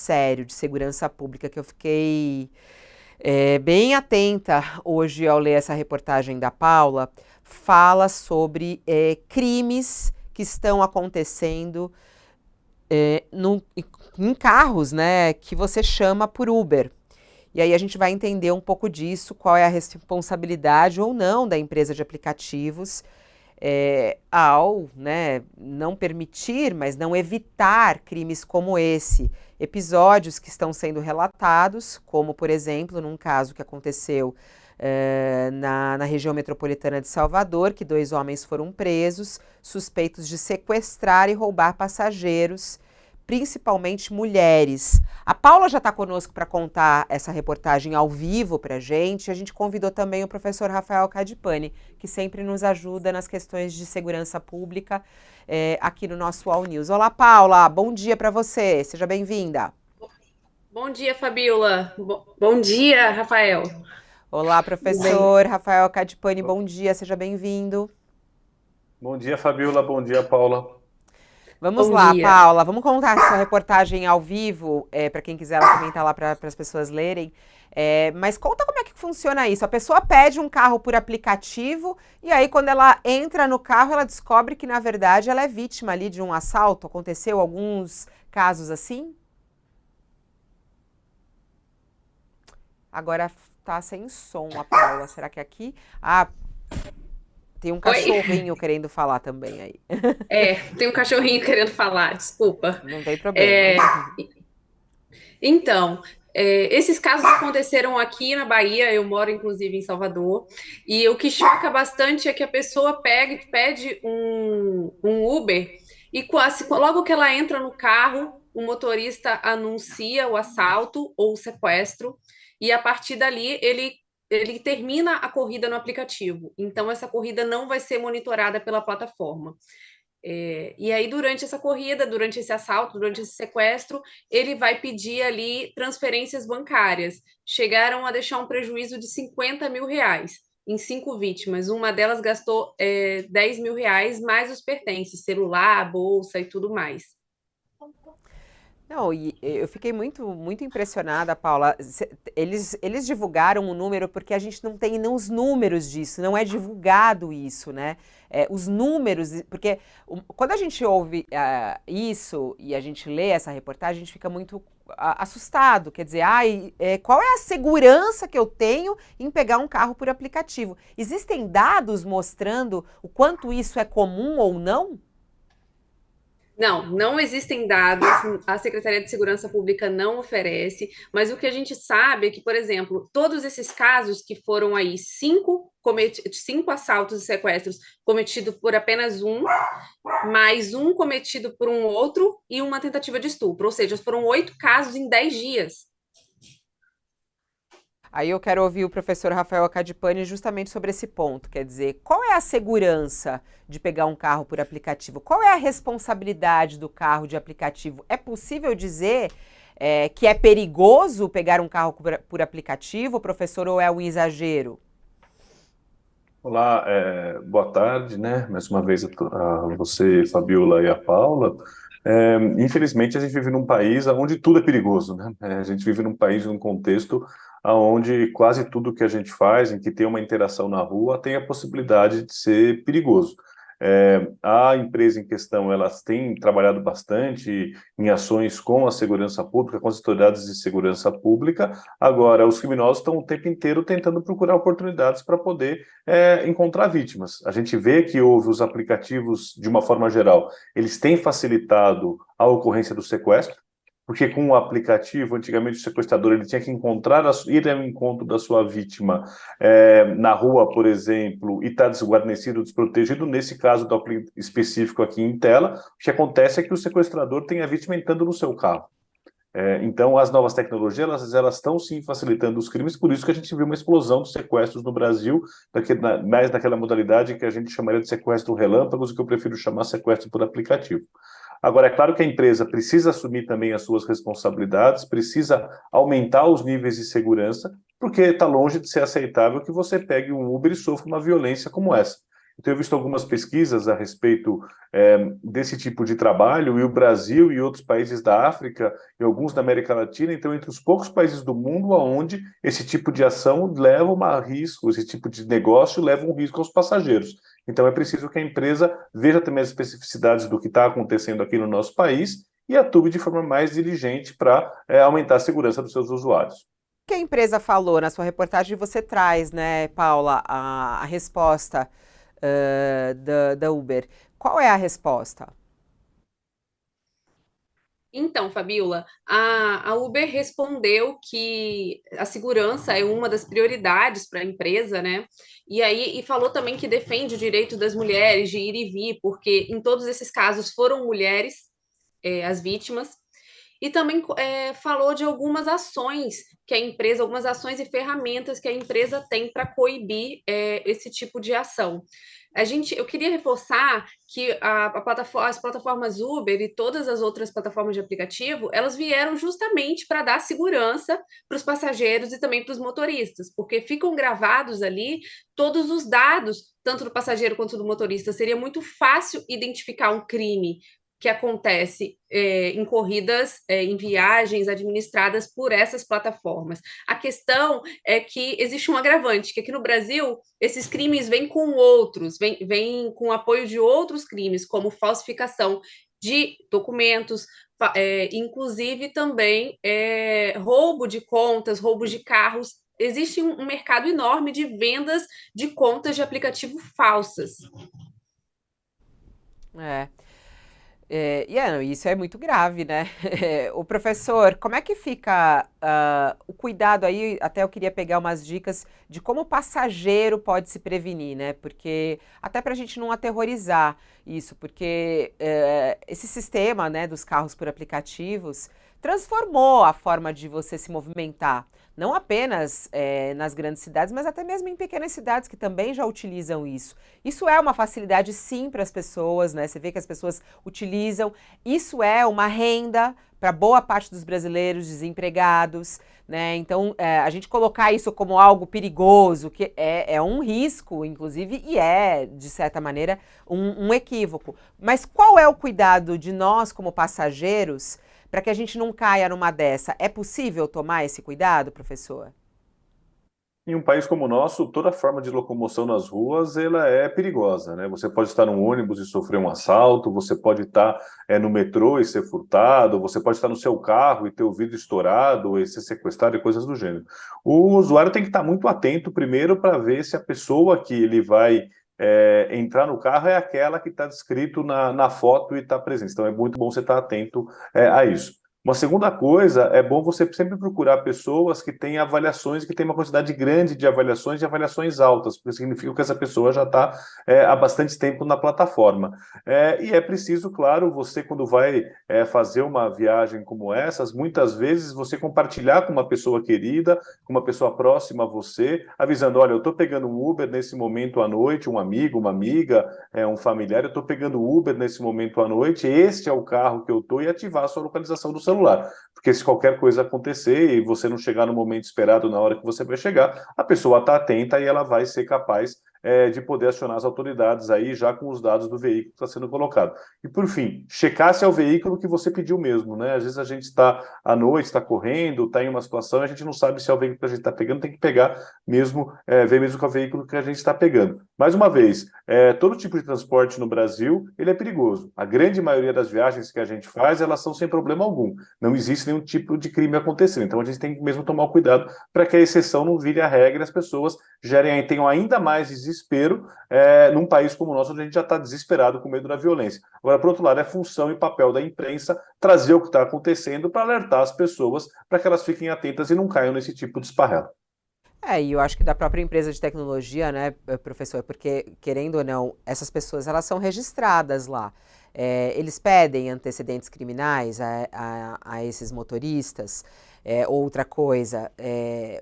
sério de segurança pública que eu fiquei bem atenta hoje ao ler essa reportagem da Paula. Fala sobre crimes que estão acontecendo em carros, né, que você chama por Uber. E aí a gente vai entender um pouco disso, qual é a responsabilidade ou não da empresa de aplicativos ao, né, não permitir, mas não evitar crimes como esse. Episódios que estão sendo relatados, como, por exemplo, num caso que aconteceu na região metropolitana de Salvador, que 2 homens foram presos, suspeitos de sequestrar e roubar passageiros, principalmente mulheres. A Paula já está conosco para contar essa reportagem ao vivo para a gente. A gente convidou também o professor Rafael Cadipani, que sempre nos ajuda nas questões de segurança pública aqui no nosso All News. Olá, Paula, bom dia para você, seja bem-vinda. Bom dia, Fabiola. Bom dia, Rafael. Olá, Tudo bem? professor Rafael Cadipani, bom dia, seja bem-vindo. Bom dia, Fabiola. Bom dia, Paula. Vamos Bom lá, dia. Paula, vamos contar essa reportagem ao vivo, para quem quiser, ela também está lá para as pessoas lerem. Mas conta como é que funciona isso. A pessoa pede um carro por aplicativo e aí quando ela entra no carro, ela descobre que, na verdade, ela é vítima ali de um assalto. Aconteceu alguns casos assim? Agora tá sem som a Paula. Será que é aqui? Ah, tem um Oi? cachorrinho querendo falar também aí. Tem um cachorrinho querendo falar, desculpa. Não tem problema. É, então, esses casos aconteceram aqui na Bahia, eu moro inclusive em Salvador, e o que choca bastante é que a pessoa pega e pede um Uber, e logo que ela entra no carro, o motorista anuncia o assalto ou o sequestro, e a partir dali ele termina a corrida no aplicativo. Então, essa corrida não vai ser monitorada pela plataforma. E aí, durante essa corrida, durante esse assalto, durante esse sequestro, ele vai pedir ali transferências bancárias. Chegaram a deixar um prejuízo de R$ 50.000 em 5 vítimas. Uma delas gastou R$ 10.000, mais os pertences, celular, bolsa e tudo mais. Não, e eu fiquei muito impressionada, Paula. Eles divulgaram o número porque a gente não tem nem os números disso, não é divulgado isso, né? Os números, porque quando a gente ouve isso e a gente lê essa reportagem, a gente fica muito assustado. Quer dizer, qual é a segurança que eu tenho em pegar um carro por aplicativo? Existem dados mostrando o quanto isso é comum ou não? Não, não existem dados, a Secretaria de Segurança Pública não oferece, mas o que a gente sabe é que, por exemplo, todos esses casos que foram aí cinco assaltos e sequestros cometidos por apenas um, mais um cometido por um outro e uma tentativa de estupro, ou seja, foram 8 casos em 10 dias. Aí eu quero ouvir o professor Rafael Cadipani justamente sobre esse ponto. Quer dizer, qual é a segurança de pegar um carro por aplicativo? Qual é a responsabilidade do carro de aplicativo? É possível dizer que é perigoso pegar um carro por aplicativo, professor, ou é um exagero? Olá, boa tarde, né? Mais uma vez a você, Fabiola e a Paula. Infelizmente, a gente vive num país onde tudo é perigoso, né? A gente vive num país, num contexto onde quase tudo que a gente faz, em que tem uma interação na rua, tem a possibilidade de ser perigoso. A empresa em questão, elas têm trabalhado bastante em ações com a segurança pública, com as autoridades de segurança pública. Agora, os criminosos estão o tempo inteiro tentando procurar oportunidades para poder encontrar vítimas. A gente vê que houve os aplicativos, de uma forma geral, eles têm facilitado a ocorrência do sequestro, porque com o aplicativo, antigamente o sequestrador ele tinha que ir ao encontro da sua vítima na rua, por exemplo, e está desguarnecido, desprotegido. Nesse caso do específico aqui em tela, o que acontece é que o sequestrador tem a vítima entrando no seu carro. Então, as novas tecnologias, elas estão sim facilitando os crimes, por isso que a gente viu uma explosão de sequestros no Brasil, mais naquela modalidade que a gente chamaria de sequestro relâmpagos, que eu prefiro chamar sequestro por aplicativo. Agora, é claro que a empresa precisa assumir também as suas responsabilidades, precisa aumentar os níveis de segurança, porque está longe de ser aceitável que você pegue um Uber e sofra uma violência como essa. Eu tenho visto algumas pesquisas a respeito desse tipo de trabalho, e o Brasil e outros países da África e alguns da América Latina, então, entre os poucos países do mundo onde esse tipo de ação leva a risco, esse tipo de negócio leva um risco aos passageiros. Então, é preciso que a empresa veja também as especificidades do que está acontecendo aqui no nosso país e atue de forma mais diligente para aumentar a segurança dos seus usuários. O que a empresa falou na sua reportagem, você traz, né, Paula, a resposta da Uber. Qual é a resposta? Então, Fabiola, a Uber respondeu que a segurança é uma das prioridades para a empresa, né? E falou também que defende o direito das mulheres de ir e vir, porque em todos esses casos foram mulheres, as vítimas. E também falou de algumas ações que a empresa, algumas ações e ferramentas que a empresa tem para coibir esse tipo de ação. Eu queria reforçar que as plataformas Uber e todas as outras plataformas de aplicativo, elas vieram justamente para dar segurança para os passageiros e também para os motoristas, porque ficam gravados ali todos os dados, tanto do passageiro quanto do motorista. Seria muito fácil identificar um crime que acontece em corridas, em viagens administradas por essas plataformas. A questão é que existe um agravante, que aqui no Brasil, esses crimes vêm com outros, vêm com apoio de outros crimes, como falsificação de documentos, inclusive também roubo de contas, roubo de carros. Existe um mercado enorme de vendas de contas de aplicativo falsas. É. Não, isso é muito grave, né? O professor, como é que fica o cuidado aí? Até eu queria pegar umas dicas de como o passageiro pode se prevenir, né? Porque até para a gente não aterrorizar isso, porque esse sistema, né, dos carros por aplicativos transformou a forma de você se movimentar. Não apenas nas grandes cidades, mas até mesmo em pequenas cidades que também já utilizam isso. Isso é uma facilidade, sim, para as pessoas, né? Você vê que as pessoas utilizam. Isso é uma renda para boa parte dos brasileiros desempregados, né? Então, a gente colocar isso como algo perigoso, que é um risco, inclusive, e de certa maneira, um equívoco. Mas qual é o cuidado de nós, como passageiros, para que a gente não caia numa dessa? É possível tomar esse cuidado, professor? Em um país como o nosso, toda forma de locomoção nas ruas, ela é perigosa, né? Você pode estar num ônibus e sofrer um assalto, você pode estar no metrô e ser furtado, você pode estar no seu carro e ter o vidro estourado e ser sequestrado e coisas do gênero. O usuário tem que estar muito atento primeiro para ver se a pessoa que ele vai entrar no carro é aquela que está descrito na foto e está presente. Então é muito bom você estar atento a isso. Uma segunda coisa, é bom você sempre procurar pessoas que têm avaliações, que têm uma quantidade grande de avaliações e avaliações altas, porque significa que essa pessoa já está há bastante tempo na plataforma. E é preciso, claro, você quando vai fazer uma viagem como essas, muitas vezes você compartilhar com uma pessoa querida, com uma pessoa próxima a você, avisando, olha, eu estou pegando um Uber nesse momento à noite, um amigo, uma amiga, um familiar, eu estou pegando Uber nesse momento à noite, este é o carro que eu estou, e ativar a sua localização do celular. Porque se qualquer coisa acontecer e você não chegar no momento esperado na hora que você vai chegar, a pessoa está atenta e ela vai ser capaz de poder acionar as autoridades aí já com os dados do veículo que está sendo colocado. E por fim, checar se é o veículo que você pediu mesmo, né? Às vezes a gente está à noite, está correndo, está em uma situação e a gente não sabe se é o veículo que a gente está pegando, tem que pegar mesmo, ver mesmo que é o veículo que a gente está pegando. Mais uma vez, todo tipo de transporte no Brasil, ele é perigoso. A grande maioria das viagens que a gente faz, elas são sem problema algum. Não existe nenhum tipo de crime acontecendo. Então a gente tem que mesmo tomar cuidado para que a exceção não vire a regra e as pessoas tenham ainda mais desespero num país como o nosso, onde a gente já está desesperado com medo da violência. Agora, por outro lado, é função e papel da imprensa trazer o que está acontecendo para alertar as pessoas para que elas fiquem atentas e não caiam nesse tipo de esparrelo. E eu acho que da própria empresa de tecnologia, né, professor, porque, querendo ou não, essas pessoas, elas são registradas lá. Eles pedem antecedentes criminais a esses motoristas. Outra coisa,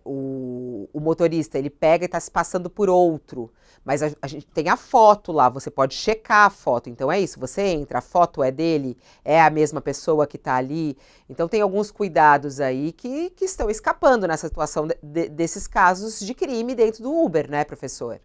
o motorista, ele pega e está se passando por outro, mas a gente tem a foto lá, você pode checar a foto, então é isso, você entra, a foto é dele, é a mesma pessoa que está ali, então tem alguns cuidados aí que estão escapando nessa situação desses casos de crime dentro do Uber, né, professor?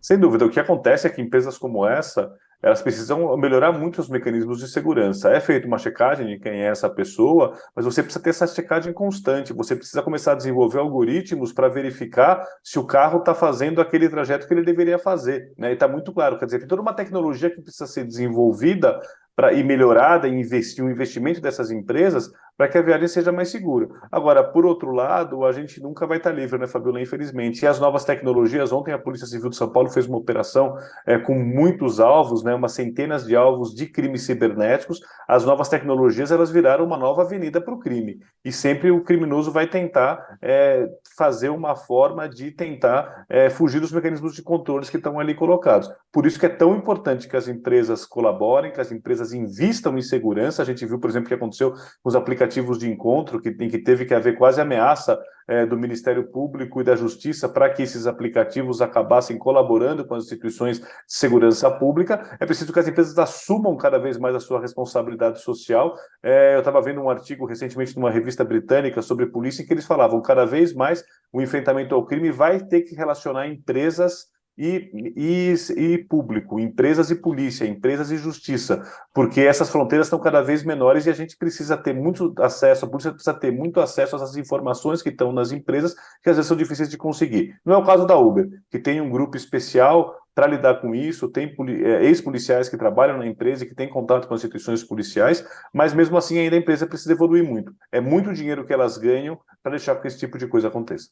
Sem dúvida, o que acontece é que empresas como essa, elas precisam melhorar muito os mecanismos de segurança. É feita uma checagem de quem é essa pessoa, mas você precisa ter essa checagem constante. Você precisa começar a desenvolver algoritmos para verificar se o carro está fazendo aquele trajeto que ele deveria fazer, né? E está muito claro, quer dizer, tem toda uma tecnologia que precisa ser desenvolvida e melhorada, e investir um investimento dessas empresas para que a viagem seja mais segura. Agora, por outro lado, a gente nunca vai estar livre, né, Fabiola, infelizmente. E as novas tecnologias, ontem a Polícia Civil de São Paulo fez uma operação com muitos alvos, né, umas centenas de alvos de crimes cibernéticos. As novas tecnologias, elas viraram uma nova avenida para o crime. E sempre o criminoso vai tentar fazer uma forma de tentar fugir dos mecanismos de controles que estão ali colocados. Por isso que é tão importante que as empresas colaborem, que as empresas invistam em segurança. A gente viu, por exemplo, o que aconteceu com os aplicativos de encontro, que teve que haver quase ameaça do Ministério Público e da Justiça para que esses aplicativos acabassem colaborando com as instituições de segurança pública. É preciso que as empresas assumam cada vez mais a sua responsabilidade social. Eu estava vendo um artigo recentemente numa revista britânica sobre polícia, em que eles falavam cada vez mais o enfrentamento ao crime vai ter que relacionar empresas e público, empresas e polícia, empresas e justiça, porque essas fronteiras estão cada vez menores e a gente precisa ter muito acesso, a polícia precisa ter muito acesso a essas informações que estão nas empresas, que às vezes são difíceis de conseguir. Não é o caso da Uber, que tem um grupo especial para lidar com isso, tem ex-policiais que trabalham na empresa e que têm contato com as instituições policiais, mas mesmo assim ainda a empresa precisa evoluir muito. É muito dinheiro que elas ganham para deixar que esse tipo de coisa aconteça.